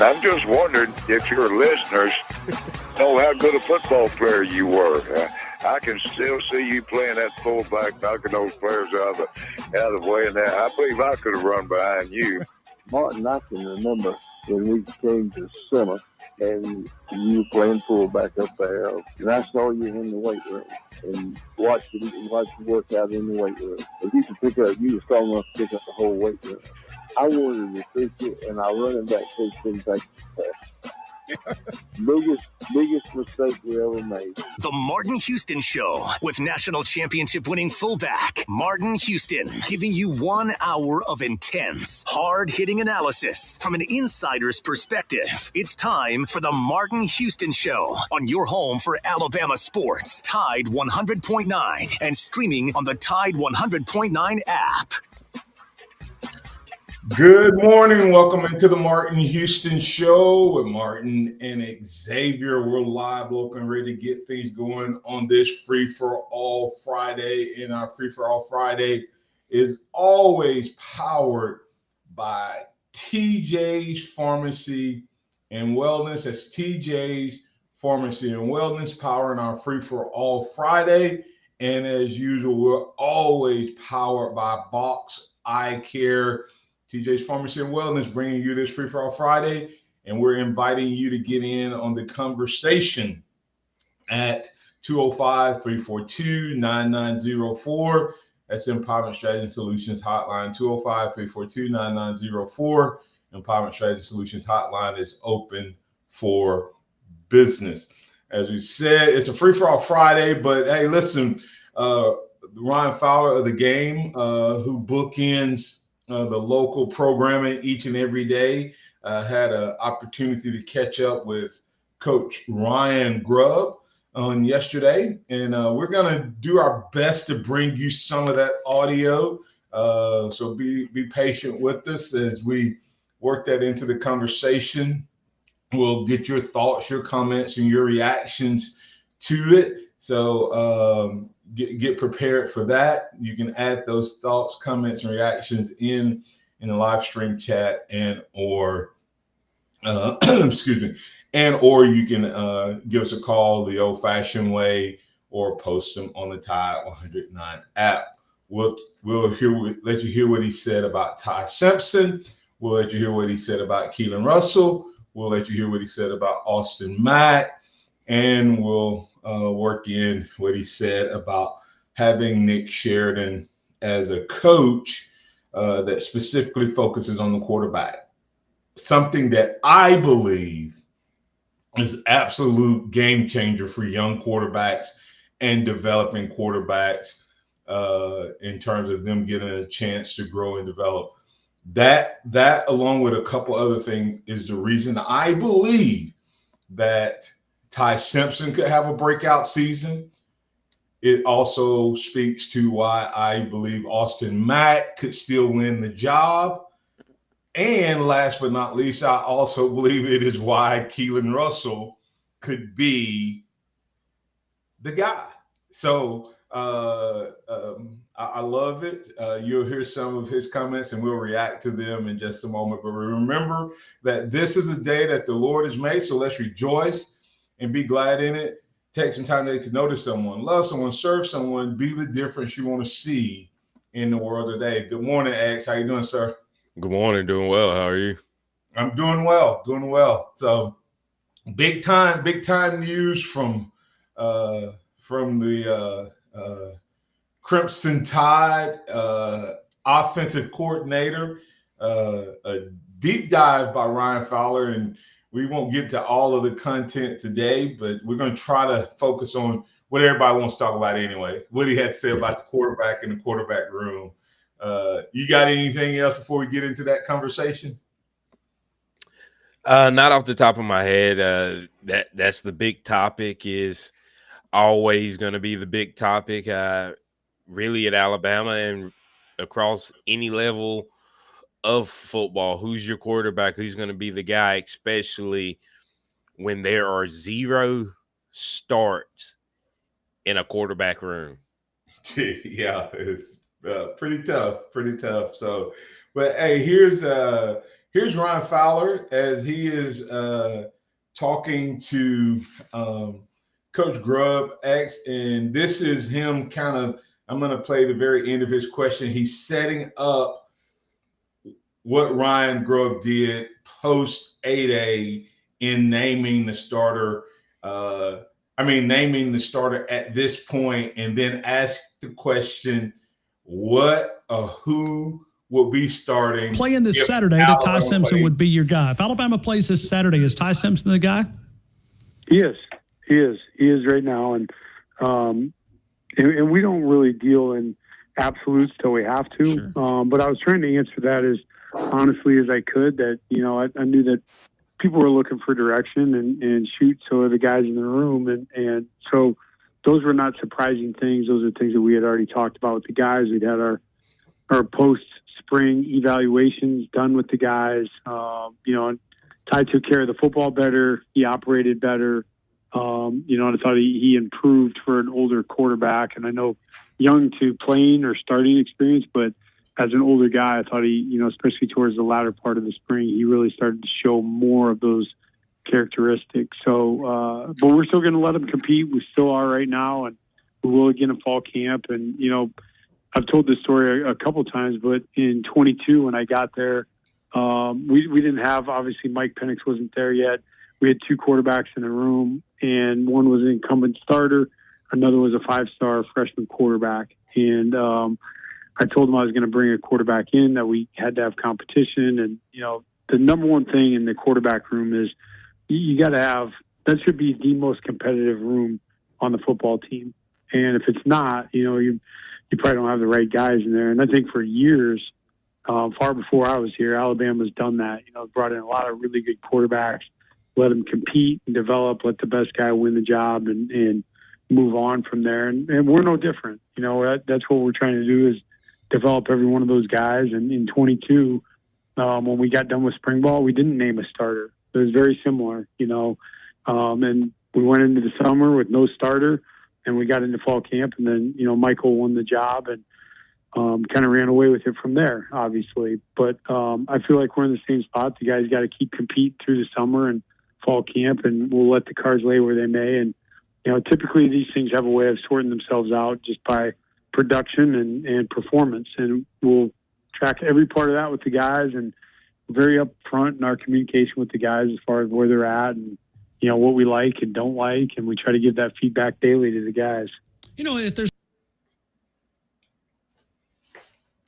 I'm just wondering if your listeners know how good a football player you were. I can still see you playing that fullback, knocking those players out of the way. And I believe I could have run behind you. Martin, I can remember when we came to summer and you were playing fullback up there, and I saw you in the weight room and watched you work out in the weight room. If you were strong enough to pick up the whole weight room. I wanted to fix it, and our running back coach didn't take the biggest mistake we ever made. The Martin Houston Show with national championship winning fullback Martin Houston, giving you 1 hour of intense, hard-hitting analysis from an insider's perspective. It's time for the Martin Houston Show on your home for Alabama sports, Tide 100.9, and streaming on the Tide 100.9 app. Good morning. Welcome into the Martin Houston Show with Martin and Xavier. We're live, looking ready to get things going on this Free-for-All Friday. And our Free-for-All Friday is always powered by TJ's Pharmacy and Wellness. That's TJ's Pharmacy and Wellness powering our Free-for-All Friday. And as usual, we're always powered by Box Eye Care. TJ's Pharmacy and Wellness bringing you this Free-for-All Friday, and we're inviting you to get in on the conversation at 205-342-9904. That's the Empowerment Strategy Solutions Hotline, 205-342-9904. Empowerment Strategy Solutions Hotline is open for business. As we said, it's a Free-for-All Friday, but hey, listen, Ryan Fowler of the Game, who bookends the local programming each and every day, had an opportunity to catch up with Coach Ryan Grubb on yesterday, and we're going to do our best to bring you some of that audio. So be patient with us as we work that into the conversation. We'll get your thoughts, your comments, and your reactions to it. So get prepared for that. You can add those thoughts, comments, and reactions in the live stream chat, and or excuse me, and or you can give us a call the old-fashioned way or post them on the Tide 109 app. We'll let you hear what he said about Ty Simpson. We'll let you hear what he said about Keelan Russell. We'll let you hear what he said about Austin Mack, and we'll work in what he said about having Nick Sheridan as a coach that specifically focuses on the quarterback. Something that I believe is absolute game changer for young quarterbacks and developing quarterbacks in terms of them getting a chance to grow and develop. That along with a couple other things is the reason I believe that Ty Simpson could have a breakout season. It also speaks to why I believe Austin Mack could still win the job. And last but not least, I also believe it is why Keelan Russell could be the guy. So I love it. You'll hear some of his comments and we'll react to them in just a moment. But remember that this is a day that the Lord has made, so let's rejoice and be glad in it. Take some time today to notice someone, love someone, serve someone, be the difference you want to see in the world today. Good morning, X. How you doing, sir? Good morning. Doing well. How are you? I'm doing well. So big time news from the Crimson Tide offensive coordinator, a deep dive by Ryan Fowler, and we won't get to all of the content today, but we're going to try to focus on what everybody wants to talk about anyway, what he had to say about the quarterback in the quarterback room. You got anything else before we get into that conversation? Not off the top of my head. That's the big topic, is always going to be the big topic, really at Alabama and across any level of football. Who's your quarterback? Who's going to be the guy, especially when there are 0 starts in a quarterback room? Yeah, it's pretty tough. So, but hey, here's here's Ryan Fowler as he is talking to Coach Grubb X, and this is him kind of. I'm going to play the very end of his question. He's setting up what Ryan Grubb did post 8A in naming the starter. Naming the starter at this point, and then ask the question, who will be starting? Playing this Saturday that Ty Simpson would be your guy. If Alabama plays this Saturday, is Ty Simpson the guy? He is. He is right now, and we don't really deal in absolutes till we have to. Sure. But I was trying to answer that as honestly as I could. That I knew that people were looking for direction and shoot. So are the guys in the room, and so those were not surprising things. Those are things that we had already talked about with the guys. We'd had our post spring evaluations done with the guys. Ty took care of the football better. He operated better. And I thought he improved for an older quarterback. And I know young to playing or starting experience, but as an older guy, I thought he, especially towards the latter part of the spring, he really started to show more of those characteristics. So, but we're still going to let him compete. We still are right now, and we will again in fall camp. And, I've told this story a couple of times, but in 22, when I got there, we didn't have, obviously Mike Penix wasn't there yet. We had two quarterbacks in the room, and one was an incumbent starter. Another was a 5-star freshman quarterback. And, I told him I was going to bring a quarterback in, that we had to have competition. And, the number one thing in the quarterback room is you got to have, that should be the most competitive room on the football team. And if it's not, you probably don't have the right guys in there. And I think for years, far before I was here, Alabama's done that. Brought in a lot of really good quarterbacks, let them compete and develop, let the best guy win the job and move on from there. And we're no different. That's what we're trying to do, is develop every one of those guys. And in 22, when we got done with spring ball, we didn't name a starter. It was very similar, and we went into the summer with no starter, and we got into fall camp, and then, Michael won the job and kind of ran away with it from there, obviously. But I feel like we're in the same spot. The guys got to keep competing through the summer and fall camp, and we'll let the cards lay where they may. And, typically these things have a way of sorting themselves out just by production and performance. And we'll track every part of that with the guys, and very upfront in our communication with the guys as far as where they're at and, what we like and don't like. And we try to give that feedback daily to the guys. If there's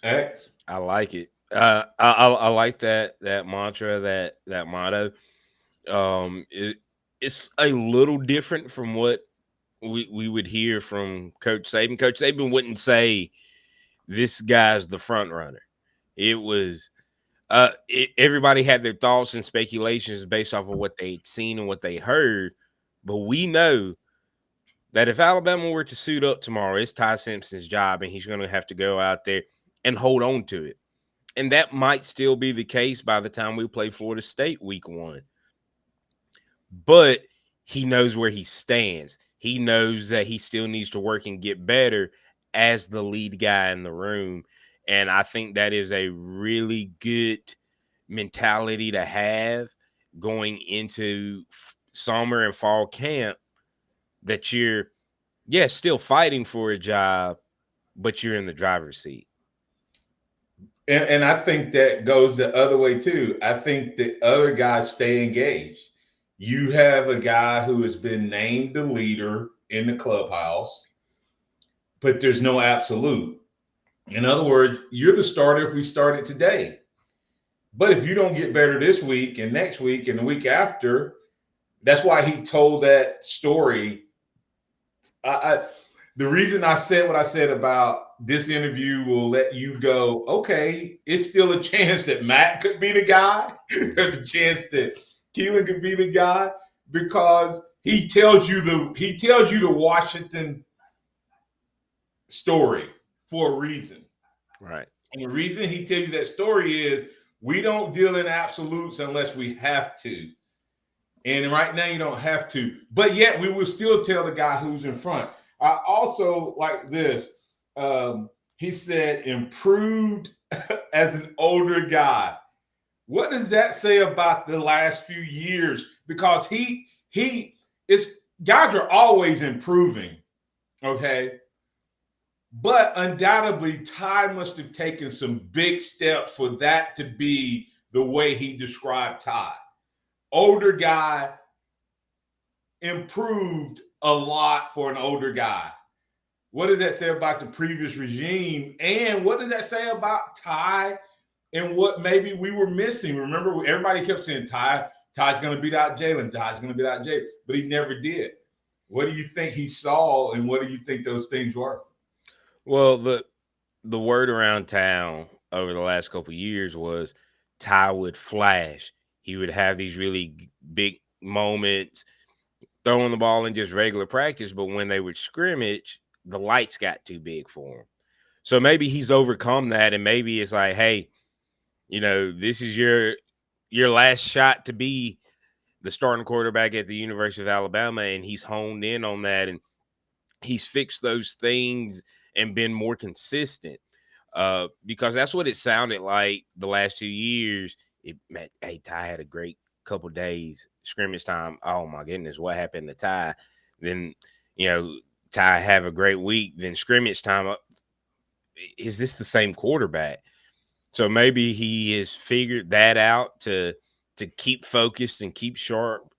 X. I like it. I like that mantra, that motto. It's a little different from what we would hear from Coach Saban. Coach Saban wouldn't say this guy's the front runner. It was everybody had their thoughts and speculations based off of what they'd seen and what they heard. But we know that if Alabama were to suit up tomorrow, it's Ty Simpson's job, and he's going to have to go out there and hold on to it. And that might still be the case by the time we play Florida State week 1. But he knows where he stands. He knows that he still needs to work and get better as the lead guy in the room. And I think that is a really good mentality to have going into summer and fall camp, that you're, still fighting for a job, but you're in the driver's seat. And I think that goes the other way too. I think the other guys stay engaged. You have a guy who has been named the leader in the clubhouse, but there's no absolute. In other words, you're the starter if we started today. But if you don't get better this week and next week and the week after, that's why he told that story. The reason I said what I said about this interview will let you go, okay, it's still a chance that Matt could be the guy. There's a chance that Keelan could be the guy, because he tells you the Washington story for a reason. Right. And the reason he tells you that story is we don't deal in absolutes unless we have to. And right now you don't have to. But yet we will still tell the guy who's in front. I also like this. He said improved as an older guy. What does that say about the last few years? Because he is guys are always improving, okay? But undoubtedly, Ty must have taken some big steps for that to be the way he described Ty. Older guy, improved a lot for an older guy. What does that say about the previous regime? And what does that say about Ty and what maybe we were missing? Remember, everybody kept saying Ty's going to beat out Jalen. Ty's going to beat out Jalen. But he never did. What do you think he saw, and what do you think those things were? Well, the word around town over the last couple of years was Ty would flash. He would have these really big moments throwing the ball in just regular practice, but when they would scrimmage, the lights got too big for him. So maybe he's overcome that, and maybe it's like, hey, this is your last shot to be the starting quarterback at the University of Alabama, and he's honed in on that, and he's fixed those things and been more consistent. Because that's what it sounded like the last 2 years. Hey, Ty had a great couple days scrimmage time. Oh my goodness, what happened to Ty? Then Ty have a great week. Then scrimmage time. Is this the same quarterback? So maybe he has figured that out to keep focused and keep sharp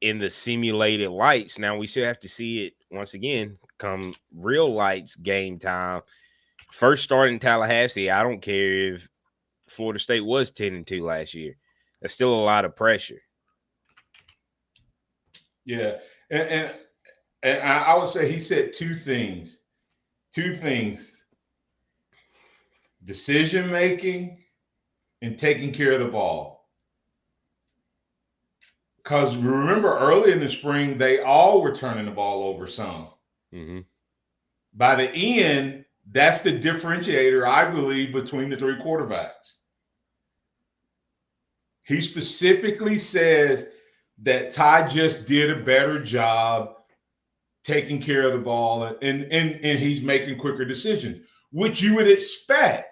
in the simulated lights. Now we still have to see it once again come real lights game time. First start in Tallahassee, I don't care if Florida State was 10-2 last year. That's still a lot of pressure. Yeah, and I would say he said two things. Decision making and taking care of the ball. Because remember, early in the spring, they all were turning the ball over some. Mm-hmm. By the end, that's the differentiator, I believe, between the three quarterbacks. He specifically says that Ty just did a better job taking care of the ball, and he's making quicker decisions, which you would expect.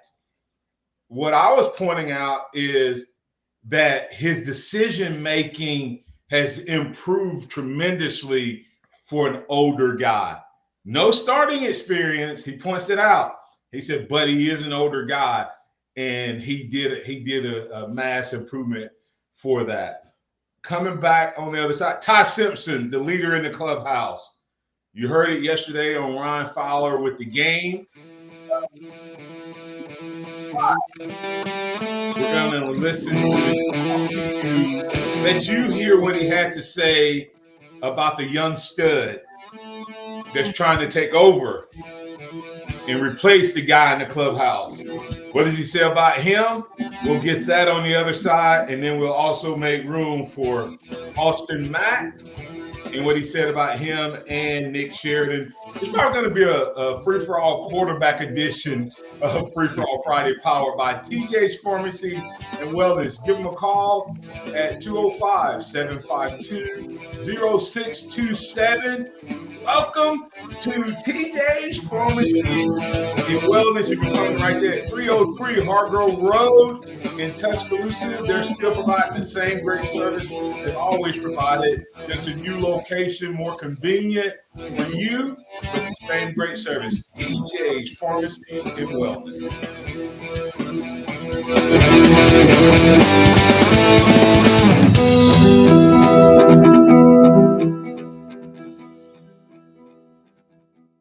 What I was pointing out is that his decision making has improved tremendously for an older guy. No starting experience. He points it out. He said, but he is an older guy, and he did a mass improvement for that. Coming back on the other side, Ty Simpson, the leader in the clubhouse. You heard it yesterday on Ryan Fowler with the game. We're going to listen to the let you hear what he had to say about the young stud that's trying to take over and replace the guy in the clubhouse. What did he say about him? We'll get that on the other side, and then we'll also make room for Austin Mack and what he said about him and Nick Sheridan. It's probably going to be a free-for-all quarterback edition of Free-for-all Friday, powered by TJ's Pharmacy and Wellness. Give them a call at 205-752-0627. Welcome to TJ's Pharmacy and Wellness. You can find them right there at 303 Hargrove Road in Tuscaloosa. They're still providing the same great service they've always provided. Just a new location, more convenient for you, with the same great service. TJ's Pharmacy and Wellness.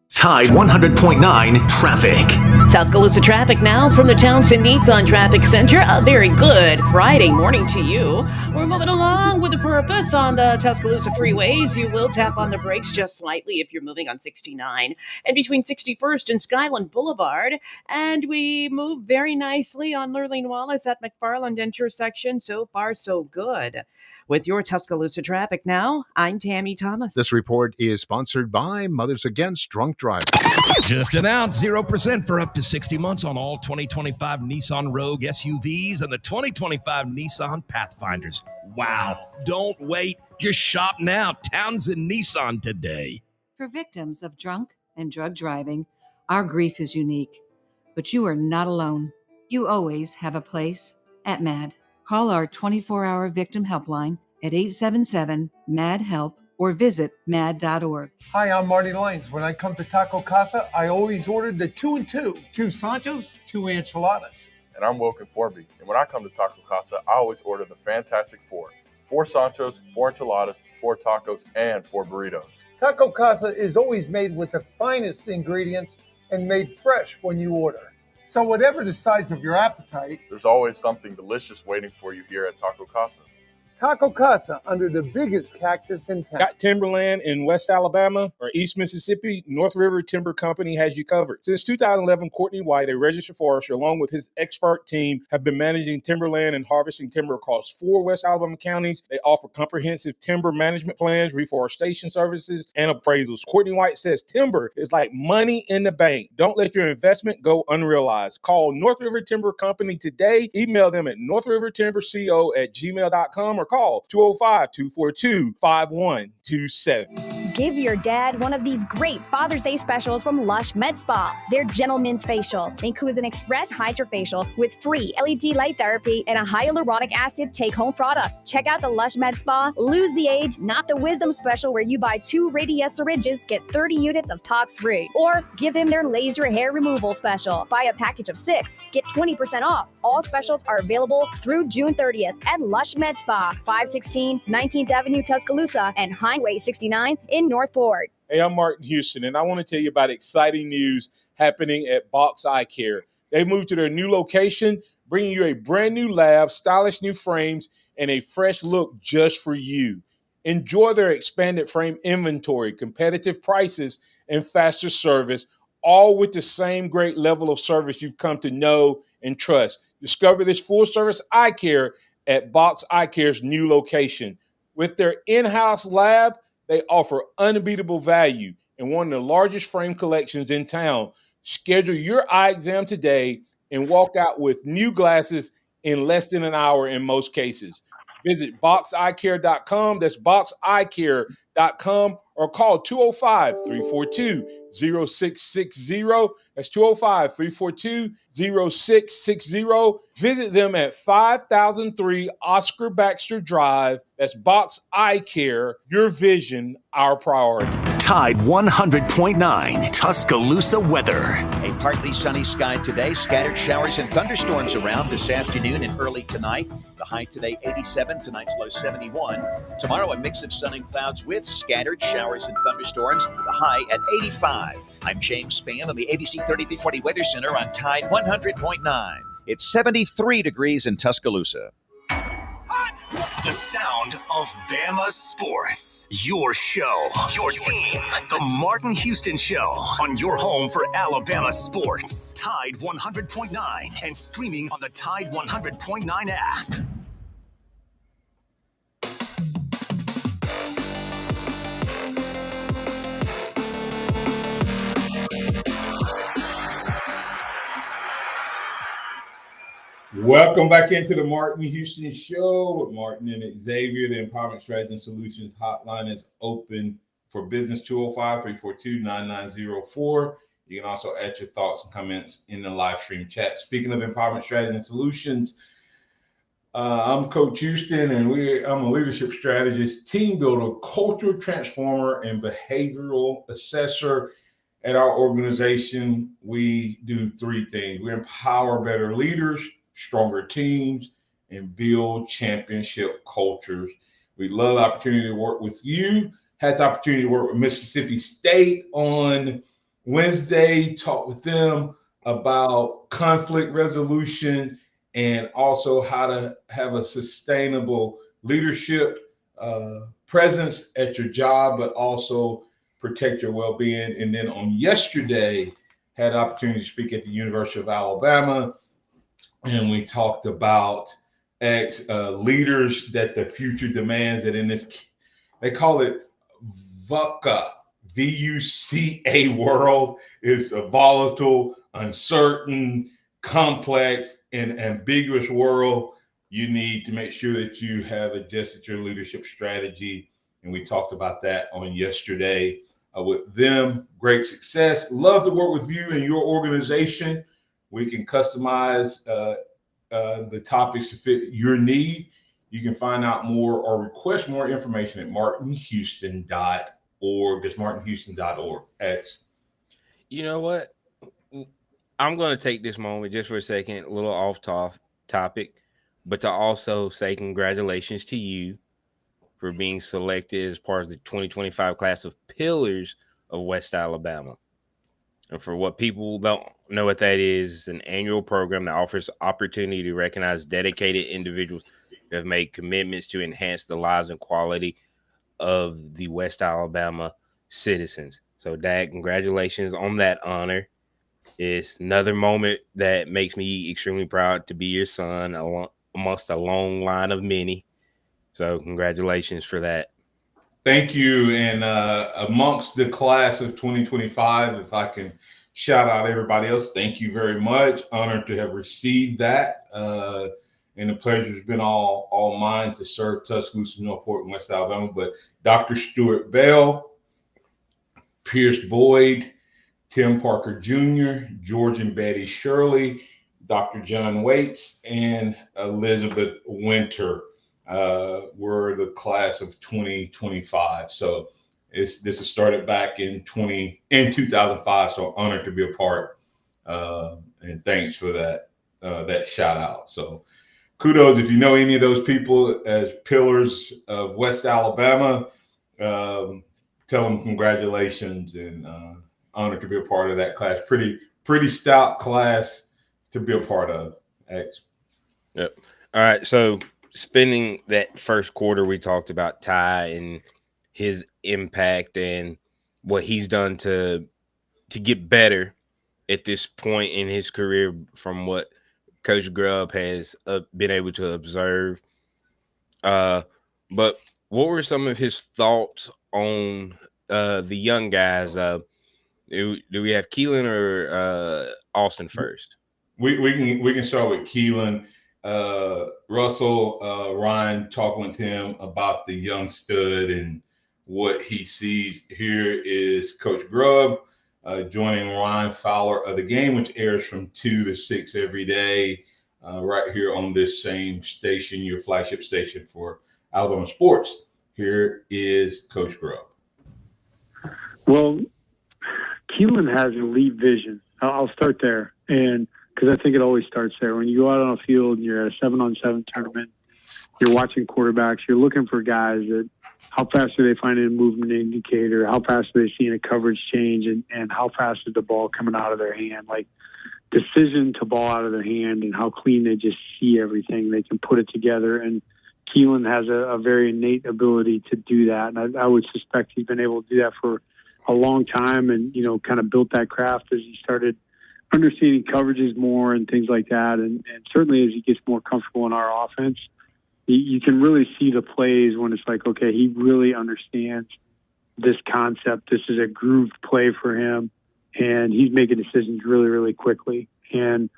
Tide 100.9 traffic. Tuscaloosa traffic now from the Townsend Nissan Traffic Center. A very good Friday morning to you. We're moving along with a purpose on the Tuscaloosa freeways. You will tap on the brakes just slightly if you're moving on 69 and between 61st and Skyland Boulevard. And we move very nicely on Lurleen Wallace at McFarland intersection. So far, so good. With your Tuscaloosa traffic now, I'm Tammy Thomas. This report is sponsored by Mothers Against Drunk Driving. Just announced 0% for up to 60 months on all 2025 Nissan Rogue SUVs and the 2025 Nissan Pathfinders. Wow. Don't wait. Just shop now. Townsend Nissan today. For victims of drunk and drug driving, our grief is unique. But you are not alone. You always have a place at MAD. Call our 24-hour victim helpline at 877-MAD-HELP or visit mad.org. Hi, I'm Marty Lyons. When I come to Taco Casa, I always order the 2 and 2. 2 Sanchos, 2 enchiladas. And I'm Wilkin Forby. And when I come to Taco Casa, I always order the Fantastic Four. 4 Sanchos, 4 enchiladas, 4 tacos, and 4 burritos. Taco Casa is always made with the finest ingredients and made fresh when you order. So whatever the size of your appetite, there's always something delicious waiting for you here at Taco Casa. Taco Casa, under the biggest cactus in town. Got timberland in West Alabama or East Mississippi? North River Timber Company has you covered. Since 2011, Courtney White, a registered forester, along with his expert team, have been managing timberland and harvesting timber across 4 West Alabama counties. They offer comprehensive timber management plans, reforestation services, and appraisals. Courtney White says timber is like money in the bank. Don't let your investment go unrealized. Call North River Timber Company today. Email them at northrivertimberco@gmail.com or call 205-242-5127. Give your dad one of these great Father's Day specials from Lush Med Spa. Their Gentleman's Facial includes an express hydrofacial with free LED light therapy and a hyaluronic acid take-home product. Check out the Lush Med Spa Lose the Age, Not the Wisdom special, where you buy 2 Radius syringes, get 30 units of tox free. Or give him their laser hair removal special. Buy a package of 6, get 20% off. All specials are available through June 30th at Lush Med Spa, 516 19th Avenue, Tuscaloosa, and Highway 69 in Northport. Hey, I'm Martin Houston, and I want to tell you about exciting news happening at Box Eye Care. They moved to their new location, bringing you a brand new lab, stylish new frames, and a fresh look just for you. Enjoy their expanded frame inventory, competitive prices, and faster service, all with the same great level of service you've come to know and trust. Discover this full-service eye care at Box Eye Care's new location. With their in-house lab, they offer unbeatable value and one of the largest frame collections in town. Schedule your eye exam today and walk out with new glasses in less than an hour in most cases. Visit boxeyecare.com. That's boxeyecare.com or call 205-342-0660. That's 205-342-0660. Visit them at 5003 Oscar Baxter Drive. That's Box Eye Care. Your vision, our priority. Tide 100.9 Tuscaloosa weather. A partly sunny sky today. Scattered showers and thunderstorms around this afternoon and early tonight. The high today 87, tonight's low 71. Tomorrow a mix of sun and clouds with scattered showers and thunderstorms. The high at 85. I'm James Spann on the ABC 3340 Weather Center on Tide 100.9. It's 73 degrees in Tuscaloosa. The sound of Bama sports. Your show, your team. The Martin Houston Show on your home for Alabama sports. Tide 100.9 and streaming on the Tide 100.9 app. Welcome back into the Martin Houston Show with Martin and Xavier. The Empowerment Strategy and Solutions hotline is open for business, 205-342-9904. You can also add your thoughts and comments in the live stream chat. Speaking of Empowerment Strategy and Solutions, I'm Coach Houston, and I'm a leadership strategist, team builder, cultural transformer, and behavioral assessor. At our organization, we do 3 things. We empower better leaders, stronger teams, and build championship cultures. We love the opportunity to work with you. Had the opportunity to work with Mississippi State on Wednesday, talk with them about conflict resolution and also how to have a sustainable leadership presence at your job, but also protect your well-being. And then on yesterday, had the opportunity to speak at the University of Alabama, and we talked about leaders that the future demands, that in this, they call it VUCA, V-U-C-A world, is a volatile, uncertain, complex, and ambiguous world. You need to make sure that you have adjusted your leadership strategy. And we talked about that on yesterday with them. Great success. Love to work with you and your organization. We can customize the topics to fit your need. You can find out more or request more information at martinhouston.org. That's martinhouston.org. X. You know what? I'm going to take this moment just for a second, a little off topic, but to also say congratulations to you for being selected as part of the 2025 class of Pillars of West Alabama. And for what people don't know what that is, an annual program that offers opportunity to recognize dedicated individuals who have made commitments to enhance the lives and quality of the West Alabama citizens. So, Dad, congratulations on that honor. It's another moment that makes me extremely proud to be your son amongst a long line of many. So congratulations for that. Thank you. And amongst the class of 2025, if I can shout out everybody else, thank you very much. Honored to have received that. And the pleasure has been all mine to serve Tuscaloosa, Northport, and West Alabama. But Dr. Stuart Bell, Pierce Boyd, Tim Parker Jr., George and Betty Shirley, Dr. John Waits, and Elizabeth Winter were the class of 2025. So this has started back in 2005. So honored to be a part, and thanks for that shout out. So kudos if you know any of those people as Pillars of West Alabama. Tell them congratulations and honored to be a part of that class. Pretty stout class to be a part of. X. Yep. All right. So spending that first quarter, we talked about Ty and his impact and what he's done to get better at this point in his career from what Coach Grubb has been able to observe. But what were some of his thoughts on the young guys? Do we have Keelan or Austin first? We can start with Keelan. Russell, Ryan talking with him about the young stud and what he sees. Here is Coach Grubb joining Ryan Fowler of The Game, which airs from 2 to 6 every day, right here on this same station, your flagship station for Alabama sports. Here is Coach Grubb. Well, Keelan has elite vision. I'll start there, and because I think it always starts there. When you go out on a field and you're at a 7-on-7 tournament, you're watching quarterbacks, you're looking for guys that how fast are they finding a movement indicator, how fast are they seeing a coverage change, and how fast is the ball coming out of their hand. Like decision to ball out of their hand and how clean they just see everything. They can put it together, and Keelan has a very innate ability to do that. And I would suspect he's been able to do that for a long time and, kind of built that craft as he started understanding coverages more and things like that. And certainly as he gets more comfortable in our offense, you can really see the plays when it's like, okay, he really understands this concept. This is a grooved play for him, and he's making decisions really, really quickly. And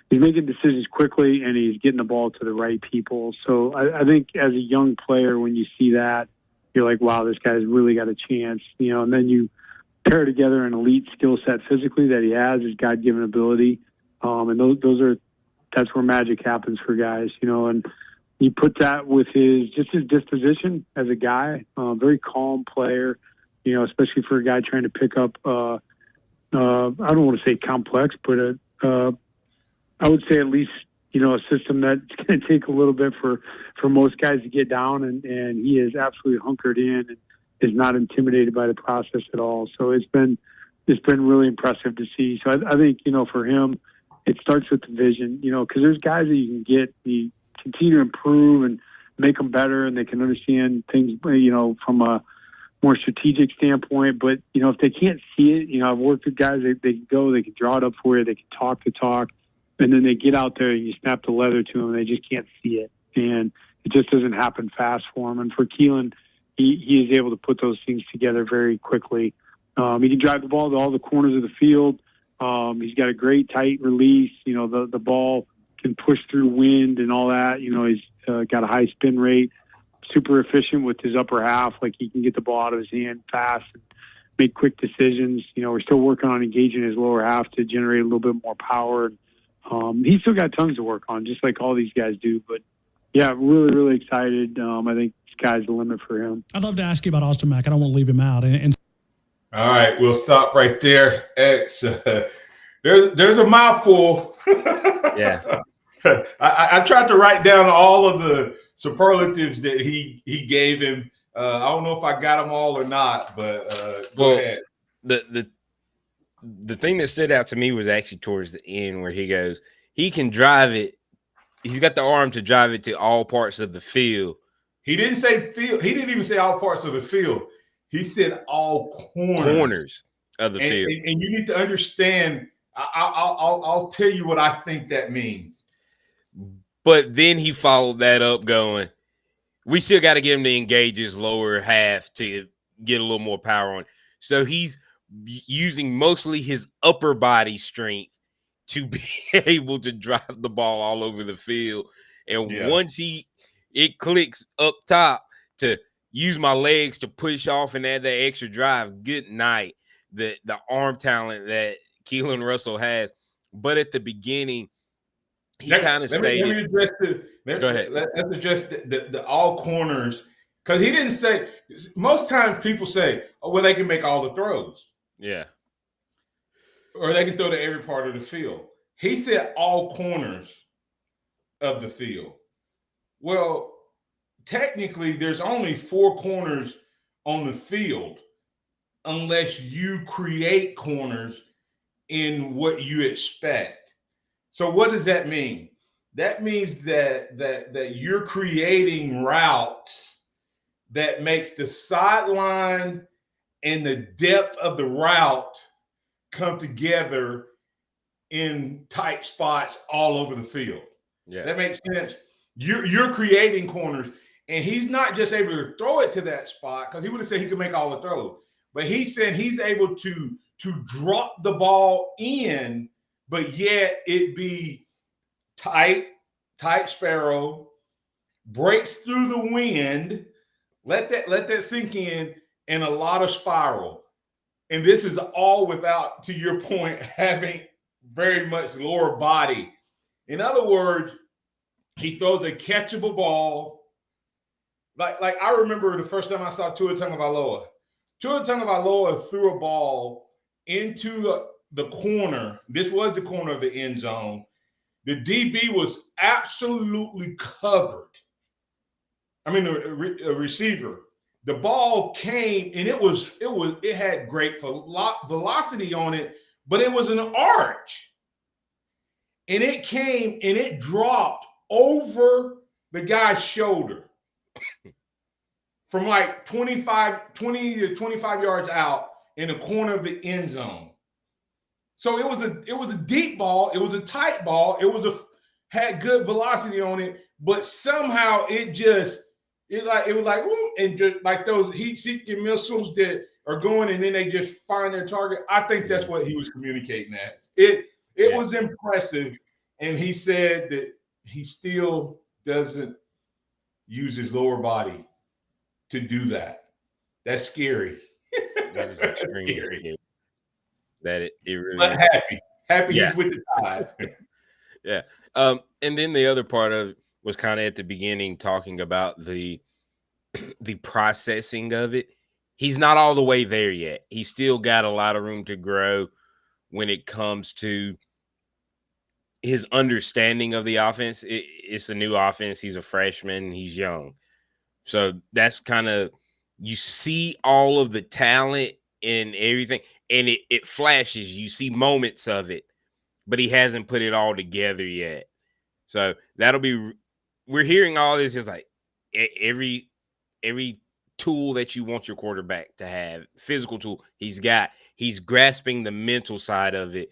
he's making decisions quickly, and he's getting the ball to the right people. So I think as a young player, when you see that, you're like, wow, this guy's really got a chance, and then you pair together an elite skill set physically that he has, his God-given ability. And that's where magic happens for guys, and you put that with his disposition as a guy, very calm player, especially for a guy trying to pick up, I don't want to say complex, but I would say at least, a system that's going to take a little bit for most guys to get down, and he is absolutely hunkered in and is not intimidated by the process at all. So it's been really impressive to see. So I think, for him, it starts with the vision, because there's guys that you can get, you continue to improve and make them better, and they can understand things, from a more strategic standpoint. But, if they can't see it, I've worked with guys, they can go, they can draw it up for you, they can talk the talk, and then they get out there and you snap the leather to them, and they just can't see it. And it just doesn't happen fast for them. And for Keelan, he is able to put those things together very quickly. He can drive the ball to all the corners of the field. He's got a great tight release. The ball can push through wind and all that. He's got a high spin rate, super efficient with his upper half. Like he can get the ball out of his hand fast and make quick decisions. We're still working on engaging his lower half to generate a little bit more power. He's still got tons to work on, just like all these guys do. But yeah, really, really excited. I think sky's the limit for him. I'd love to ask you about Austin Mack. I don't want to leave him out. All right, we'll stop right there. X. There's a mouthful. Yeah. I tried to write down all of the superlatives that he gave him. I don't know if I got them all or not, but go ahead. The thing that stood out to me was actually towards the end where he goes, he can drive it. He's got the arm to drive it to all parts of the field. He didn't say field. He didn't even say all parts of the field. He said all corners of the field. And you need to understand. I'll tell you what I think that means. But then he followed that up going, we still got to get him to engage his lower half to get a little more power on. So he's using mostly his upper body strength to be able to drive the ball all over the field. And once it clicks up top to use my legs to push off and add that extra drive, good night. The arm talent that Keelan Russell has. But at the beginning, he kind of stated. Let me address go ahead. Let's address the all corners, because he didn't say. Most times people say, "Oh, well, they can make all the throws." Yeah. Or they can throw to every part of the field. He said all corners of the field. Well, technically, there's only 4 corners on the field, unless you create corners in what you expect. So what does that mean? That means that you're creating routes that makes the sideline and the depth of the route come together in tight spots all over the field. Yeah. That makes sense. You're creating corners, and he's not just able to throw it to that spot, because he would have said he could make all the throws. But he said he's able to drop the ball in, but yet it be tight sparrow, breaks through the wind, let that sink in, and a lot of spiral. And this is all without, to your point, having very much lower body. In other words, he throws a catchable ball. Like I remember the first time I saw Tua Tagovailoa. Tua Tagovailoa threw a ball into the corner. This was the corner of the end zone. The DB was absolutely covered. I mean, a receiver. The ball came, and it had great velocity on it, but it was an arch. And it came and it dropped over the guy's shoulder from like 20 to 25 yards out in the corner of the end zone. So it was a deep ball, it was a tight ball, had good velocity on it, but somehow it was like whoop, and just like those heat-seeking missiles that are going and then they just find their target. I think that's what he was communicating as. It was impressive, and he said that he still doesn't use his lower body to do that. That's scary. That is extremely scary. That it really. But happy he's with the Tide. Yeah. And then the other part of it was kind of at the beginning talking about the processing of it. He's not all the way there yet. He's still got a lot of room to grow when it comes to his understanding of the offense. It's a new offense. He's a freshman. He's young. So that's kind of, you see all of the talent and everything, and it flashes. You see moments of it, but he hasn't put it all together yet. So that'll be, we're hearing all this is like every tool that you want your quarterback to have, physical tool he's grasping the mental side of it.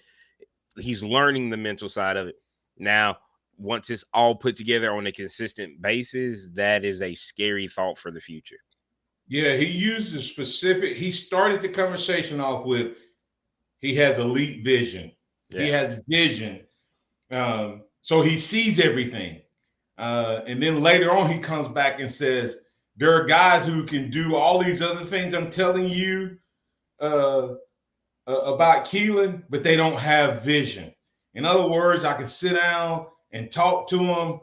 He's learning the mental side of it. Now, once it's all put together on a consistent basis, that is a scary thought for the future. Yeah, he started the conversation off with, he has elite vision. Yeah. He has vision. So he sees everything. And then later on, he comes back and says, there are guys who can do all these other things I'm telling you about Keelan, but they don't have vision. In other words, I can sit down and talk to them,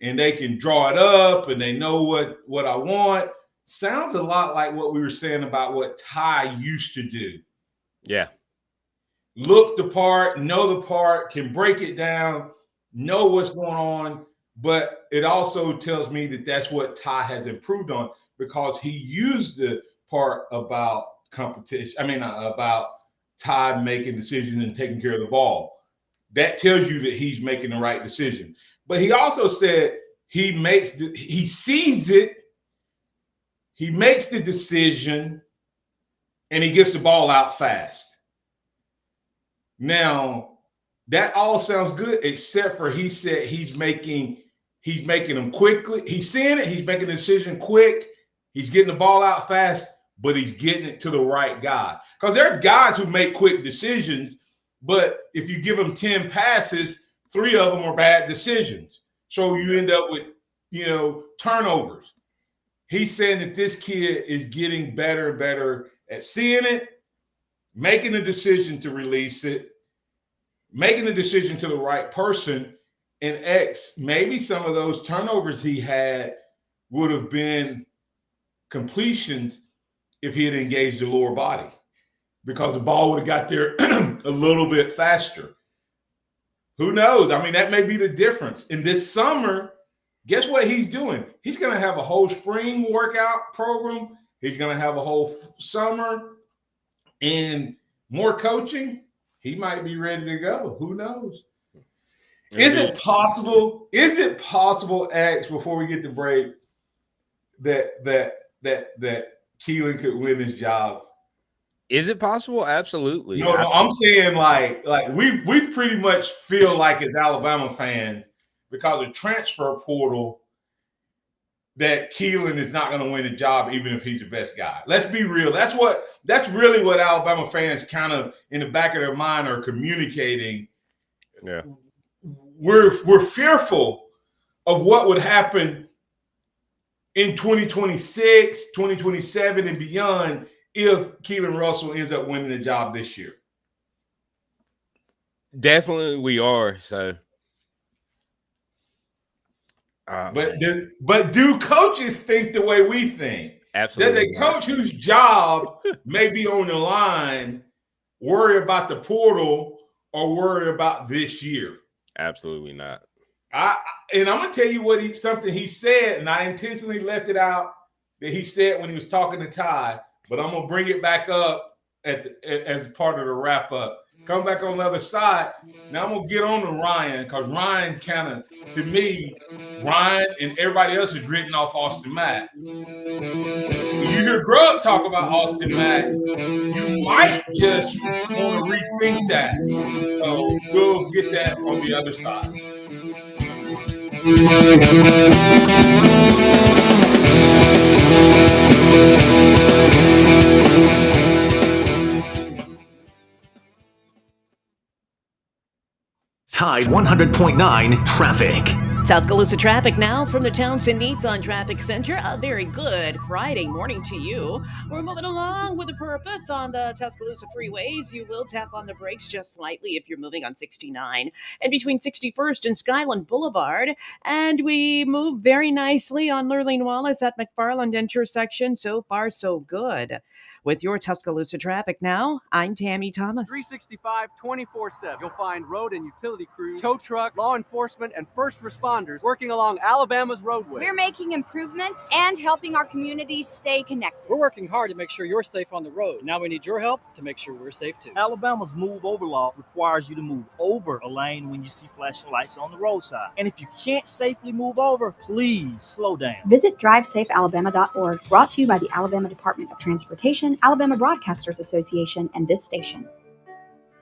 and they can draw it up, and they know what I want. Sounds a lot like what we were saying about what Ty used to do. Yeah. Look the part, know the part, can break it down, know what's going on. But it also tells me that that's what Ty has improved on, because he used the part about competition. About Ty making decisions and taking care of the ball. That tells you that he's making the right decision. But he also said he sees it, he makes the decision, and he gets the ball out fast. Now, that all sounds good, except for he said he's making them quickly. He's seeing it, he's making a decision quick, he's getting the ball out fast, but he's getting it to the right guy. Because there's guys who make quick decisions, but if you give them 10 passes, 3 of them are bad decisions. So you end up with, turnovers. He's saying that this kid is getting better and better at seeing it, making a decision to release it, making a decision to the right person. And maybe some of those turnovers he had would have been completions if he had engaged the lower body, because the ball would have got there a little bit faster. Who knows? I mean, that may be the difference. In this summer, guess what he's doing? He's going to have a whole spring workout program. He's going to have a whole summer and more coaching. He might be ready to go. Who knows? Is it possible, X, before we get to break, that Keelan could win his job? Is it possible? Absolutely. No, I'm saying like we pretty much feel like as Alabama fans, because of transfer portal, that Keelan is not going to win a job even if he's the best guy. Let's be real. That's really what Alabama fans kind of in the back of their mind are communicating. Yeah. We're fearful of what would happen in 2026, 2027, and beyond if Keelan Russell ends up winning the job this year. Definitely we are. So but do coaches think the way we think? Absolutely. Does a coach whose job may be on the line worry about the portal or worry about this year? Absolutely not. And I'm gonna tell you something he said, and I intentionally left it out that he said when he was talking to Ty, but I'm gonna bring it back up as part of the wrap up. Come back on the other side. Now I'm gonna get on to Ryan, because Ryan to me, Ryan and everybody else is written off Austin Mack. When you hear Grubb talk about Austin Mack, you might just want to rethink that. So we'll get that on the other side. Tide 100.9 traffic. Tuscaloosa traffic now from the Townsend Nissan Traffic Center. A very good Friday morning to you. We're moving along with a purpose on the Tuscaloosa freeways. You will tap on the brakes just slightly if you're moving on 69 and between 61st and Skyland Boulevard. And we move very nicely on Lurleen Wallace at McFarland intersection. So far, so good. With your Tuscaloosa traffic now, I'm Tammy Thomas. 365 24/7. You'll find road and utility crews, tow trucks, law enforcement, and first responders working along Alabama's roadway. We're making improvements and helping our communities stay connected. We're working hard to make sure you're safe on the road. Now we need your help to make sure we're safe too. Alabama's move over law requires you to move over a lane when you see flashing lights on the roadside. And if you can't safely move over, please slow down. Visit DriveSafeAlabama.org. Brought to you by the Alabama Department of Transportation, Alabama Broadcasters Association, and this station.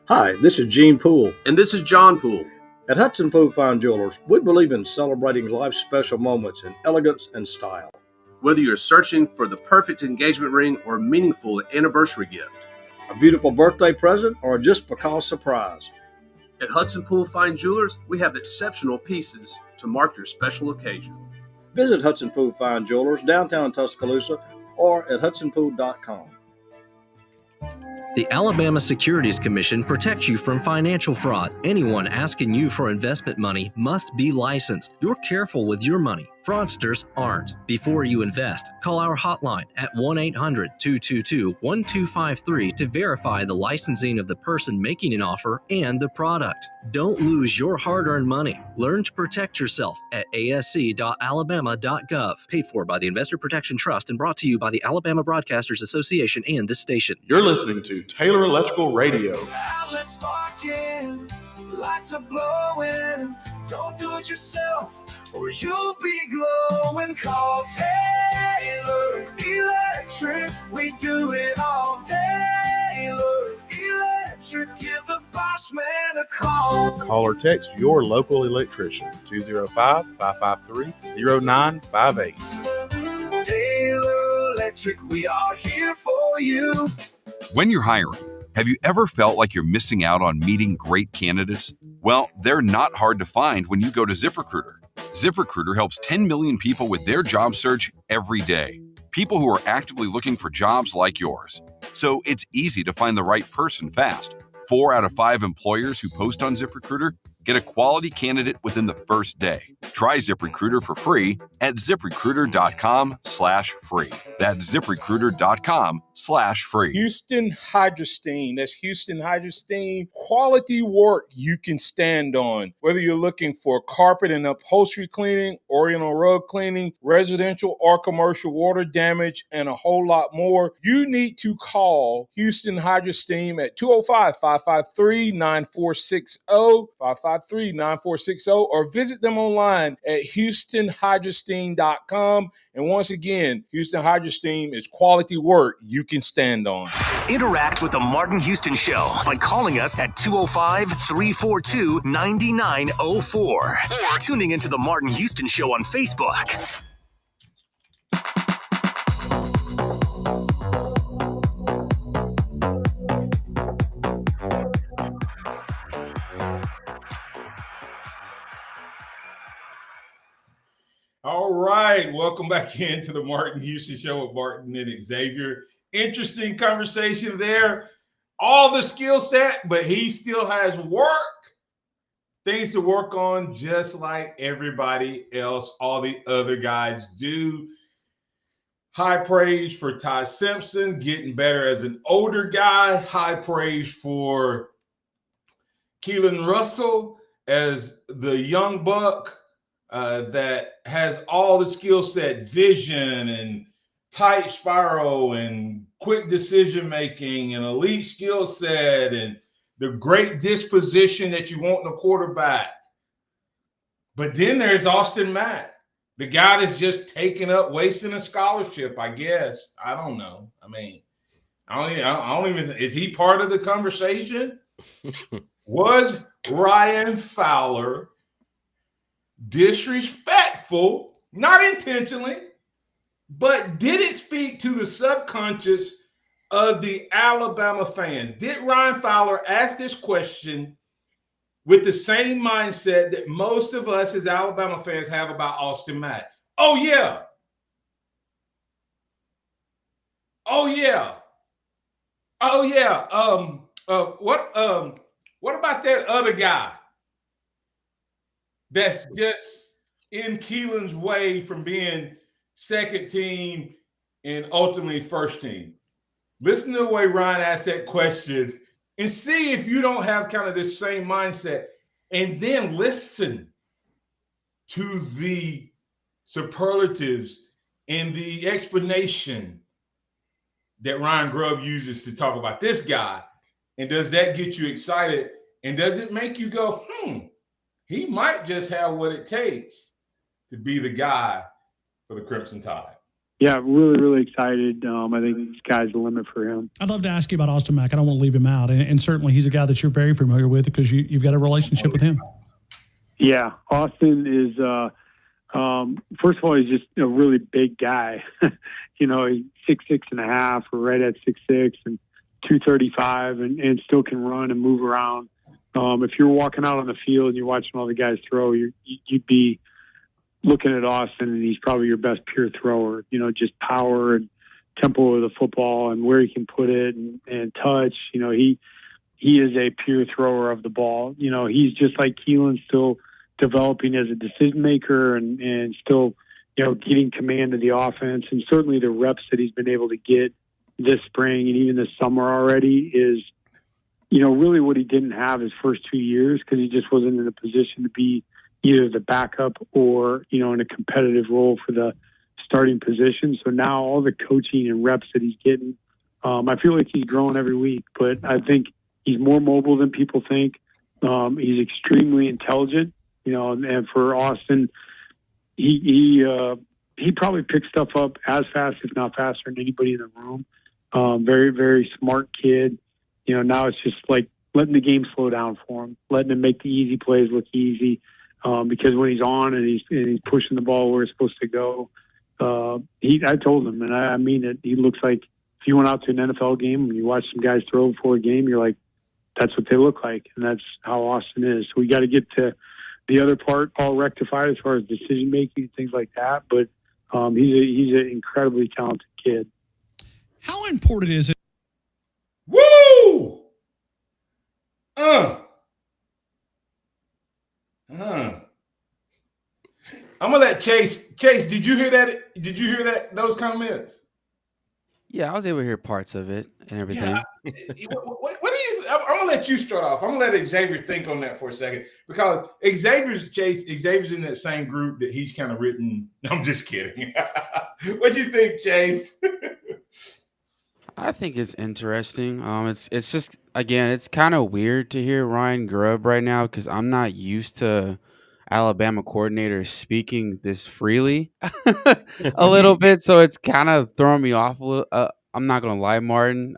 Hi, this is Gene Poole. And this is John Poole. At Hudson Poole Fine Jewelers, we believe in celebrating life's special moments in elegance and style. Whether you're searching for the perfect engagement ring or a meaningful anniversary gift, a beautiful birthday present, or just because surprise. At Hudson Poole Fine Jewelers, we have exceptional pieces to mark your special occasion. Visit Hudson Poole Fine Jewelers, downtown Tuscaloosa, or at hudsonpoole.com. The Alabama Securities Commission protects you from financial fraud. Anyone asking you for investment money must be licensed. You're careful with your money. Fraudsters aren't. Before you invest, call our hotline at 1-800-222-1253 to verify the licensing of the person making an offer and the product. Don't lose your hard-earned money. Learn to protect yourself at asc.alabama.gov. Paid for by the Investor Protection Trust and brought to you by the Alabama Broadcasters Association and this station. You're listening to Taylor Electrical Radio. Outlets sparking, lights are blowing. Don't do it yourself, or you'll be glowing. Call Taylor Electric. We do it all. Taylor Electric. Give the boss man a call. Call or text your local electrician, 205-553-0958. Taylor Electric, we are here for you. When you're hiring, have you ever felt like you're missing out on meeting great candidates? Well, they're not hard to find when you go to ZipRecruiter. ZipRecruiter helps 10 million people with their job search every day. People who are actively looking for jobs like yours. So it's easy to find the right person fast. 4 out of 5 employers who post on ZipRecruiter get a quality candidate within the first day. Try ZipRecruiter for free at ZipRecruiter.com/free. That's ZipRecruiter.com/free. Houston Hydrosteam. That's Houston Hydrosteam. Quality work you can stand on. Whether you're looking for carpet and upholstery cleaning, oriental rug cleaning, residential or commercial water damage, and a whole lot more, you need to call Houston Hydrosteam at 205-553-9460, 553-9460, or visit them online at HoustonHydrosteam.com. And once again, Houston Hydrosteam is quality work you can stand on. Interact with the Martin Houston Show by calling us at 205-342-9904 or tuning into the Martin Houston Show on Facebook. All right, welcome back into the Martin Houston Show with Martin and Xavier. Interesting conversation there. All the skill set, but he still has things to work on, just like everybody else, all the other guys do. High praise for Ty Simpson, getting better as an older guy. High praise for Keelan Russell as the young buck. That has all the skill set, vision and tight spiral and quick decision making and elite skill set and the great disposition that you want in a quarterback. But then there's Austin Mack, the guy that's just taking up, wasting a scholarship, I guess. I don't know. I mean, I don't even, is he part of the conversation? Was Ryan Fowler disrespectful, not intentionally, but did it speak to the subconscious of the Alabama fans? Did Ryan Fowler ask this question with the same mindset that most of us as Alabama fans have about Austin Mack? Oh yeah. What about that other guy that's just in Keelan's way from being second team and ultimately first team? Listen to the way Ryan asked that question and see if you don't have kind of this same mindset. And then listen to the superlatives and the explanation that Ryan Grubb uses to talk about this guy. And does that get you excited? And does it make you go, he might just have what it takes to be the guy for the Crimson Tide? Yeah, really, really excited. I think the sky's the limit for him. I'd love to ask you about Austin Mack. I don't want to leave him out. And certainly he's a guy that you're very familiar with because you've got a relationship with him. Yeah, Austin is, first of all, he's just a really big guy. He's 6'6.5", or right at 6'6", and 235, and still can run and move around. If you're walking out on the field and you're watching all the guys throw, you'd be looking at Austin, and he's probably your best pure thrower. Just power and tempo of the football and where he can put it and touch. You know, he is a pure thrower of the ball. You know, he's just like Keelan, still developing as a decision maker and still, you know, getting command of the offense. And certainly the reps that he's been able to get this spring and even this summer already is, you know, really what he didn't have his first 2 years, because he just wasn't in a position to be either the backup or, you know, in a competitive role for the starting position. So now all the coaching and reps that he's getting, I feel like he's growing every week, but I think he's more mobile than people think. He's extremely intelligent, you know, and for Austin, he probably picks stuff up as fast, if not faster, than anybody in the room. Very, very smart kid. You know, now it's just like letting the game slow down for him, letting him make the easy plays look easy. Because when he's on and he's pushing the ball where it's supposed to go, I told him, and I mean it, he looks like, if you went out to an NFL game and you watch some guys throw before a game, you're like, that's what they look like. And that's how Austin is. So we got to get to the other part all rectified as far as decision making and things like that. But he's an incredibly talented kid. How important is it? Woo! I'm gonna let Chase. Chase, did you hear that? Did you hear that? Those comments? Yeah, I was able to hear parts of it and everything. Yeah. What do you? I'm gonna let you start off. I'm gonna let Xavier think on that for a second, because Xavier's in that same group that he's kind of written. I'm just kidding. What do you think, Chase? I think it's interesting. It's just, again, it's kind of weird to hear Ryan Grubb right now, because I'm not used to Alabama coordinators speaking this freely a little bit, so it's kind of throwing me off a little. I'm not gonna lie, Martin,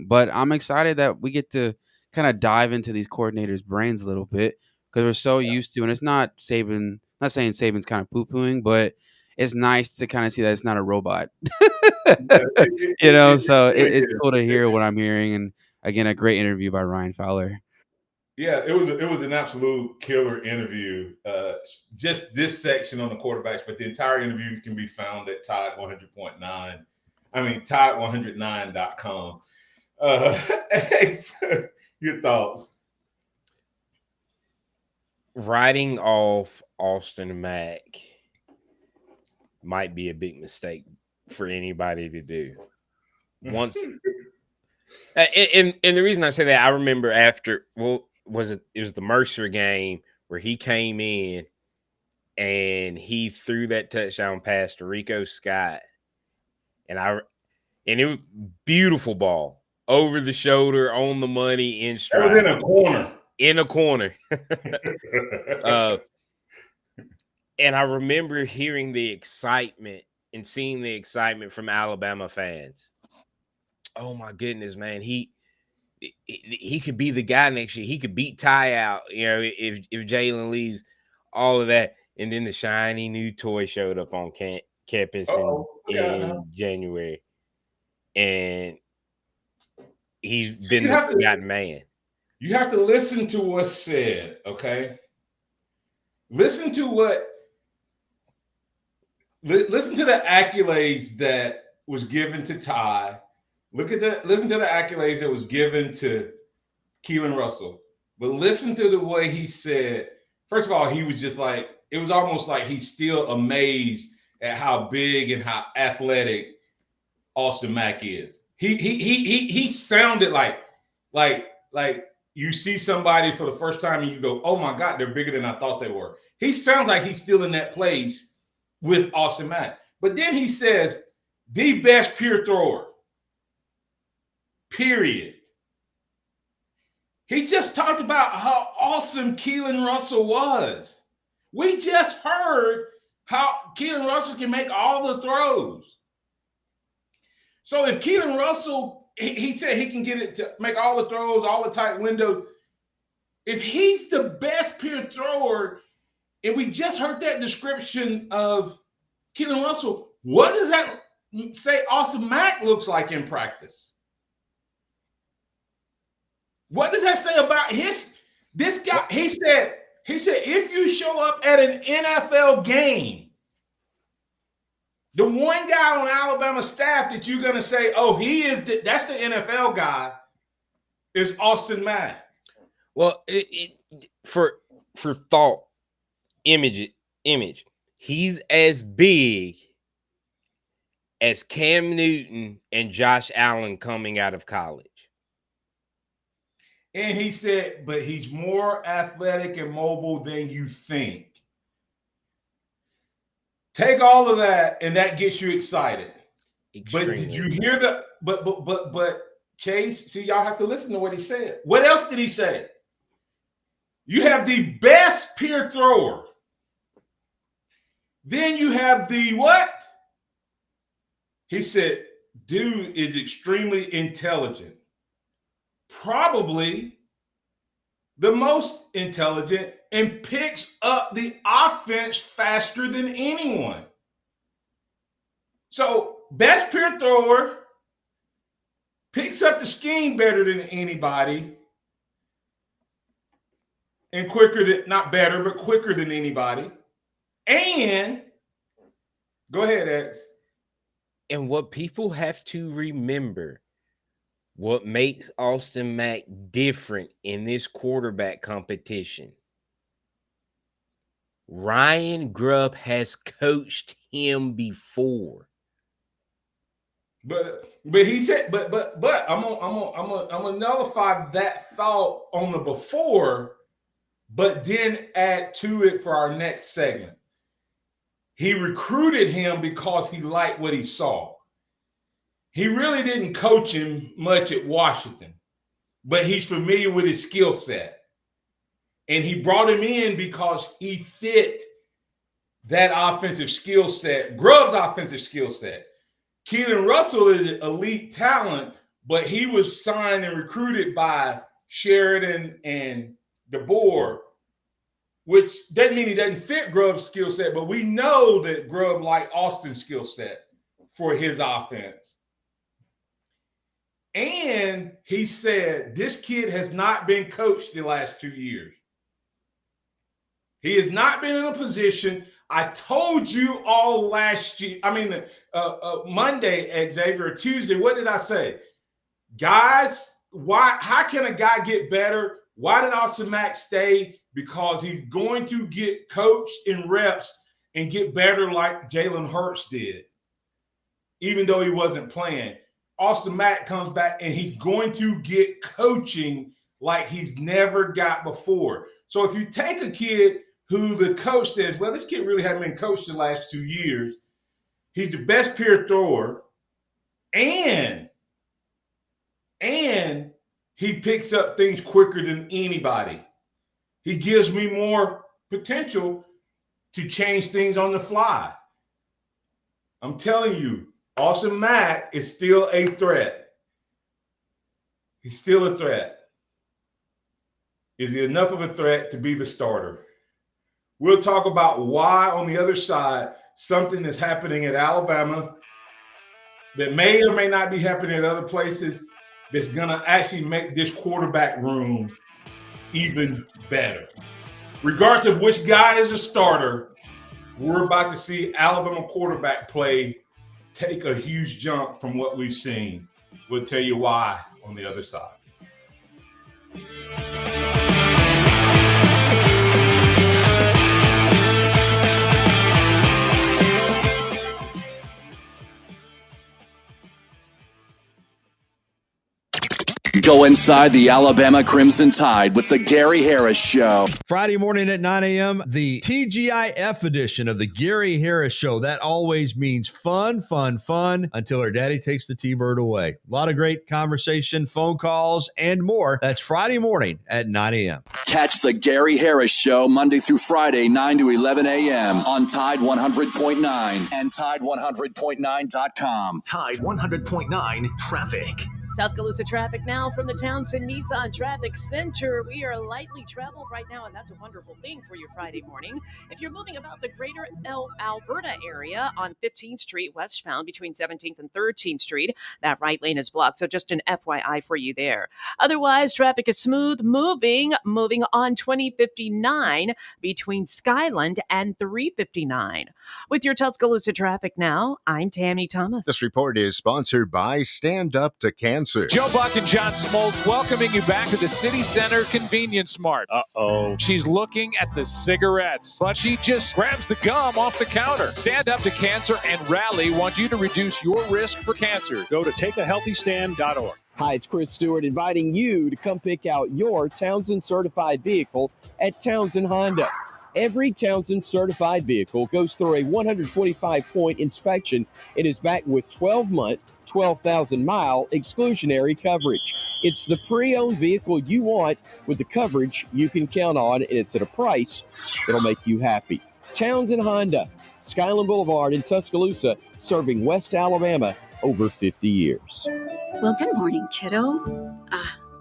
but I'm excited that we get to kind of dive into these coordinators' brains a little bit, because we're so used to, and it's not Saban. Not saying Saban's kind of poo-pooing, but it's nice to kind of see that it's not a robot. You know, so it's cool to hear what I'm hearing, and again, a great interview by Ryan Fowler. Yeah, it was an absolute killer interview. Just this section on the quarterbacks, but the entire interview can be found at Tide100.9. I mean, Tide109.com. Your thoughts? Writing off Austin Mack might be a big mistake for anybody to do. Once, and the reason I say that, I remember after, it was the Mercer game where he came in and he threw that touchdown pass to Rico Scott, and it was beautiful ball, over the shoulder, on the money, in stride. It was in a corner. In a corner. And I remember hearing the excitement and seeing the excitement from Alabama fans. Oh my goodness, man. He could be the guy next year. He could beat Ty out, you know, if Jalen leaves, all of that. And then the shiny new toy showed up on campus in January. And he's been the forgotten man. You have to listen to what's said, okay? Listen to the accolades that was given to Ty. Listen to the accolades that was given to Keelan Russell. But listen to the way he said, first of all, he was just like, it was almost like he's still amazed at how big and how athletic Austin Mack is. He sounded like you see somebody for the first time and you go, oh my God, they're bigger than I thought they were. He sounds like he's still in that place with Austin Mack. But then he says, the best pure thrower, period. He just talked about how awesome Keelan Russell was. We just heard how Keelan Russell can make all the throws. So if Keelan Russell, he said he can get it to make all the throws, all the tight windows. If he's the best pure thrower, and we just heard that description of Keelan Russell, what does that say Austin Mack looks like in practice? What does that say about this guy? He said, if you show up at an NFL game, The one guy on Alabama staff that you're going to say, oh, that's the NFL guy, is Austin Mack. Well, for thought, image, he's as big as Cam Newton and Josh Allen coming out of college. And he said, but he's more athletic and mobile than you think. Take all of that, and that gets you excited. But did you hear the? But Chase, see, y'all have to listen to what he said. What else did he say? You have the best pure thrower. Then you have the what? He said, dude is extremely intelligent. Probably the most intelligent, and picks up the offense faster than anyone. So, best pure thrower, picks up the scheme better than anybody, and not better, but quicker than anybody. And, go ahead, X. And what people have to remember, what makes Austin Mack different in this quarterback competition, Ryan Grubb has coached him before. But he said, but I'm gonna nullify that thought on the before, but then add to it for our next segment. He recruited him because he liked what he saw. He really didn't coach him much at Washington, but he's familiar with his skill set. And he brought him in because he fit that offensive skill set, Grubb's offensive skill set. Keelan Russell is elite talent, but he was signed and recruited by Sheridan and DeBoer, which doesn't mean he doesn't fit Grubb's skill set, but we know that Grubb liked Austin's skill set for his offense. And he said, this kid has not been coached the last 2 years. He has not been in a position. I told you all last year, Monday, Xavier, or Tuesday, what did I say? Guys, how can a guy get better? Why did Austin Mack stay? Because he's going to get coached in reps and get better like Jalen Hurts did, even though he wasn't playing. Austin Mack comes back and he's going to get coaching like he's never got before. So if you take a kid who the coach says, well, this kid really hasn't been coached the last 2 years, he's the best pure thrower, and he picks up things quicker than anybody. He gives me more potential to change things on the fly. I'm telling you, Austin Mack is still a threat. He's still a threat. Is he enough of a threat to be the starter? We'll talk about why on the other side something is happening at Alabama that may or may not be happening at other places that's going to actually make this quarterback room even better. Regardless of which guy is a starter, we're about to see Alabama quarterback play take a huge jump from what we've seen. We'll tell you why on the other side. Go inside the Alabama Crimson Tide with the Gary Harris Show. Friday morning at 9 a.m., the TGIF edition of the Gary Harris Show. That always means fun, fun, fun until her daddy takes the T-Bird away. A lot of great conversation, phone calls, and more. That's Friday morning at 9 a.m. Catch the Gary Harris Show Monday through Friday, 9 to 11 a.m. on Tide 100.9 and Tide100.9.com. Tide 100.9 traffic. Tuscaloosa traffic now from the Townsend Nissan Traffic Center. We are lightly traveled right now, and that's a wonderful thing for your Friday morning. If you're moving about the greater Alberta area on 15th Street westbound between 17th and 13th Street, that right lane is blocked. So just an FYI for you there. Otherwise, traffic is smooth moving on 2059 between Skyland and 359. With your Tuscaloosa traffic now, I'm Tammy Thomas. This report is sponsored by Stand Up to Cancer. Joe Buck and John Smoltz welcoming you back to the City Center Convenience Mart. Uh-oh. She's looking at the cigarettes, but she just grabs the gum off the counter. Stand Up to Cancer and Rally want you to reduce your risk for cancer. Go to takeahealthystand.org. Hi, it's Chris Stewart inviting you to come pick out your Townsend certified vehicle at Townsend Honda. Every Townsend certified vehicle goes through a 125-point inspection and is backed with 12-month, 12,000-mile exclusionary coverage. It's the pre-owned vehicle you want with the coverage you can count on, and it's at a price that'll make you happy. Townsend Honda, Skyland Boulevard in Tuscaloosa, serving West Alabama over 50 years. Well, good morning, kiddo.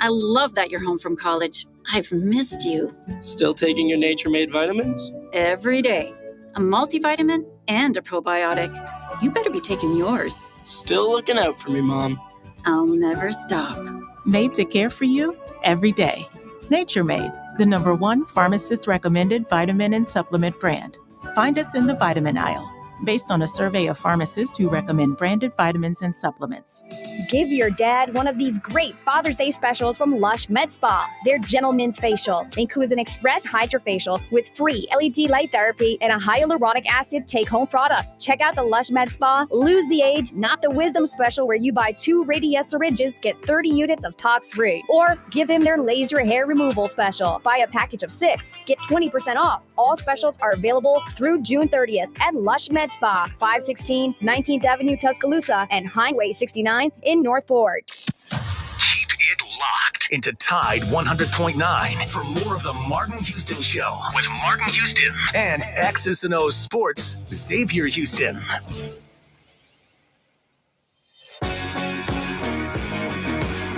I love that you're home from college. I've missed you. Still taking your Nature-Made vitamins? Every day. A multivitamin and a probiotic. You better be taking yours. Still looking out for me, Mom. I'll never stop. Made to care for you every day. Nature-Made, the #1 pharmacist-recommended vitamin and supplement brand. Find us in the vitamin aisle, based on a survey of pharmacists who recommend branded vitamins and supplements. Give your dad one of these great Father's Day specials from Lush Med Spa. Their Gentleman's Facial includes an express hydrofacial with free LED light therapy and a hyaluronic acid take-home product. Check out the Lush Med Spa Lose the Age, Not the Wisdom special, where you buy 2 Radius syringes, get 30 units of tox free. Or give him their laser hair removal special. Buy a package of 6, get 20% off. All specials are available through June 30th at Lush Med Spa, 516 19th Avenue, Tuscaloosa, and Highway 69 in Northport. Keep it locked into Tide 100.9 for more of the Martin Houston Show with Martin Houston and X's and O's Sports, Xavier Houston.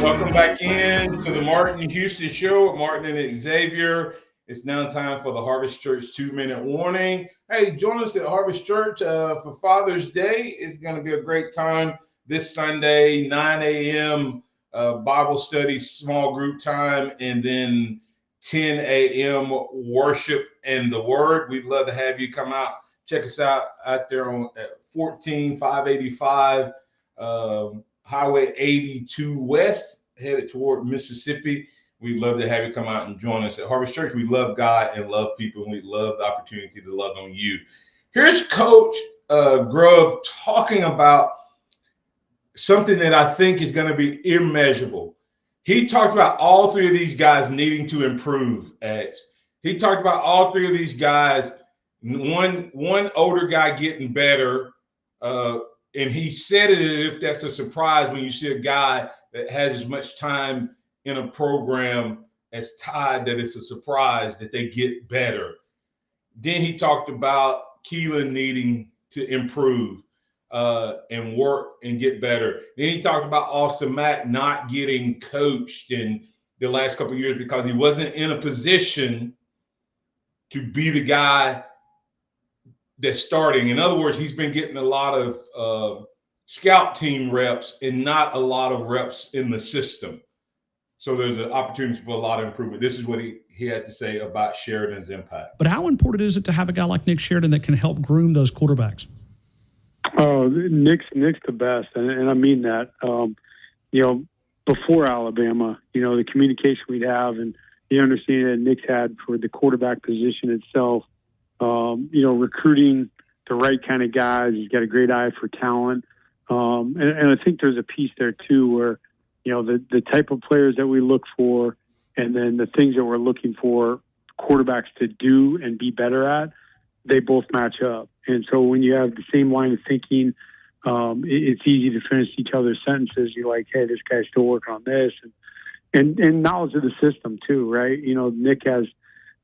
Welcome back in to the Martin Houston Show with Martin and Xavier. It's now time for the Harvest Church 2-minute warning. Hey, join us at Harvest Church for Father's Day. It's going to be a great time this Sunday, 9 a.m. Bible study, small group time, and then 10 a.m. worship and the Word. We'd love to have you come out. Check us out there on 14585 Highway 82 West, headed toward Mississippi. We'd love to have you come out and join us at Harvest Church. We love God and love people, and we love the opportunity to love on you. Here's Coach Grubb talking about something that I think is going to be immeasurable. He talked about all 3 of these guys needing to improve. He talked about all 3 of these guys, one older guy getting better, and he said it as if that's a surprise when you see a guy that has as much time in a program as Tide, that it's a surprise that they get better. Then he talked about Keelan needing to improve and work and get better. Then he talked about Austin Mack not getting coached in the last couple of years because he wasn't in a position to be the guy that's starting. In other words, he's been getting a lot of scout team reps and not a lot of reps in the system. So there's an opportunity for a lot of improvement. This is what he had to say about Sheridan's impact. But how important is it to have a guy like Nick Sheridan that can help groom those quarterbacks? Oh, Nick's the best, and I mean that. Before Alabama, the communication we'd have and the understanding that Nick's had for the quarterback position itself, recruiting the right kind of guys. He's got a great eye for talent. And I think there's a piece there too where, the type of players that we look for and then the things that we're looking for quarterbacks to do and be better at, they both match up. And so when you have the same line of thinking, it's easy to finish each other's sentences. You're like, hey, this guy's still working on this. And knowledge of the system too, right? Nick has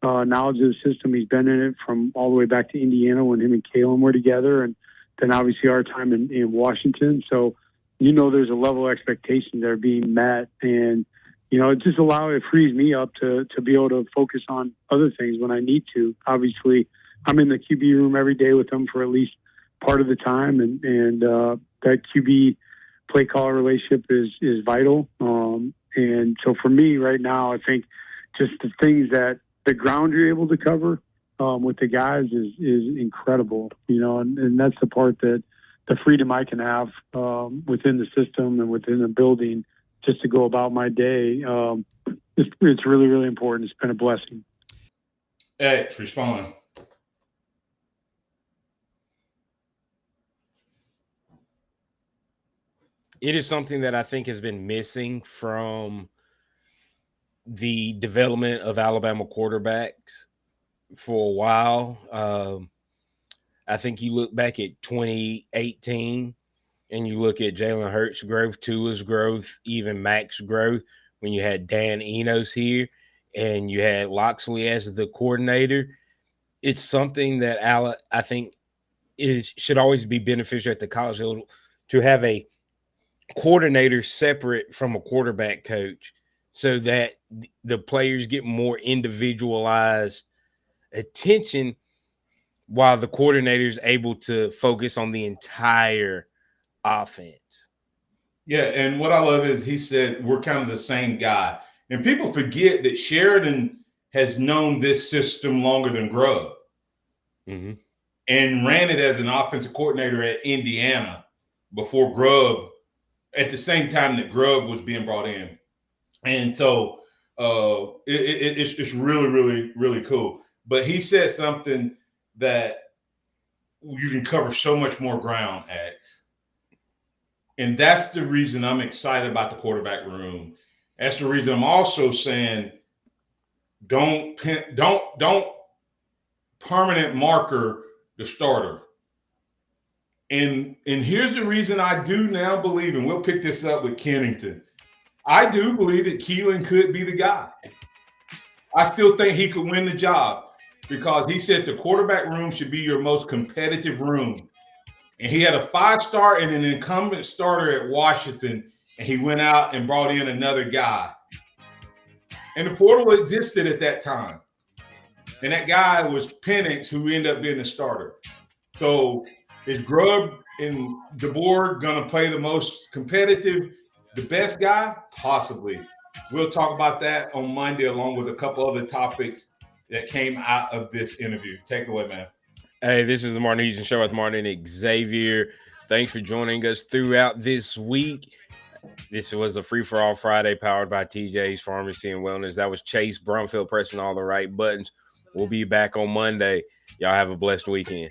knowledge of the system. He's been in it from all the way back to Indiana when him and Kalen were together, and then obviously our time in Washington. So, there's a level of expectation there being met. And, it frees me up to be able to focus on other things when I need to. Obviously, I'm in the QB room every day with them for at least part of the time. And that QB play caller relationship is vital. And so for me right now, I think just the things that the ground you're able to cover with the guys is incredible, and that's the part that the freedom I can have within the system and within the building just to go about my day. It's really, really important. It's been a blessing. X, respond. It is something that I think has been missing from the development of Alabama quarterbacks for a while. I think you look back at 2018 and you look at Jalen Hurts' growth, Tua's growth, even Mac's growth when you had Dan Enos here and you had Loxley as the coordinator. It's something that I think should always be beneficial at the college level to have a coordinator separate from a quarterback coach so that the players get more individualized attention while the coordinator is able to focus on the entire offense. Yeah, and what I love is he said we're kind of the same guy. And people forget that Sheridan has known this system longer than Grubb and ran it as an offensive coordinator at Indiana before Grubb, at the same time that Grubb was being brought in. And so it's really, really, really cool. But he said something that you can cover so much more ground, X. And that's the reason I'm excited about the quarterback room. That's the reason I'm also saying don't permanent marker the starter. And here's the reason I do now believe, and we'll pick this up with Kennington. I do believe that Keelan could be the guy. I still think he could win the job because he said the quarterback room should be your most competitive room. And he had a 5-star and an incumbent starter at Washington, and he went out and brought in another guy. And the portal existed at that time. And that guy was Penix, who ended up being the starter. So is Grubb and DeBoer going to play the most competitive, the best guy? Possibly. We'll talk about that on Monday, along with a couple other topics that came out of this interview. Take it away, man. Hey, this is the Martin Houston Show with Martin and Xavier. Thanks for joining us throughout this week. This was a free-for-all Friday powered by TJ's Pharmacy and Wellness. That was Chase Brumfield pressing all the right buttons. We'll be back on Monday. Y'all have a blessed weekend.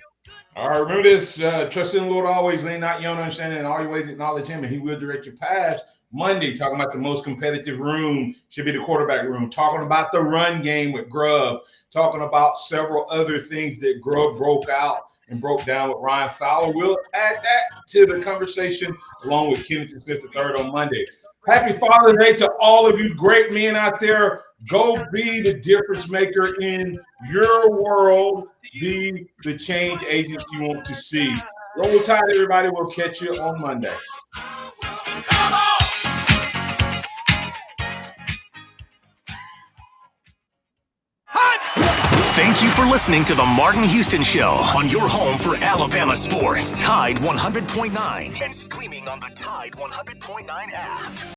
All right, remember this. Trust in the Lord always, lean not your own understanding, and all your ways acknowledge him, and he will direct your paths. Monday, talking about the most competitive room should be the quarterback room. Talking about the run game with Grubb. Talking about several other things that Grubb broke out and broke down with Ryan Fowler. We'll add that to the conversation along with Kenneth Smith III on Monday. Happy Father's Day to all of you great men out there. Go be the difference maker in your world. Be the change agent you want to see. Roll Tide, everybody. We'll catch you on Monday. Thank you for listening to the Martin Houston Show on your home for Alabama sports. Tide 100.9 and streaming on the Tide 100.9 app.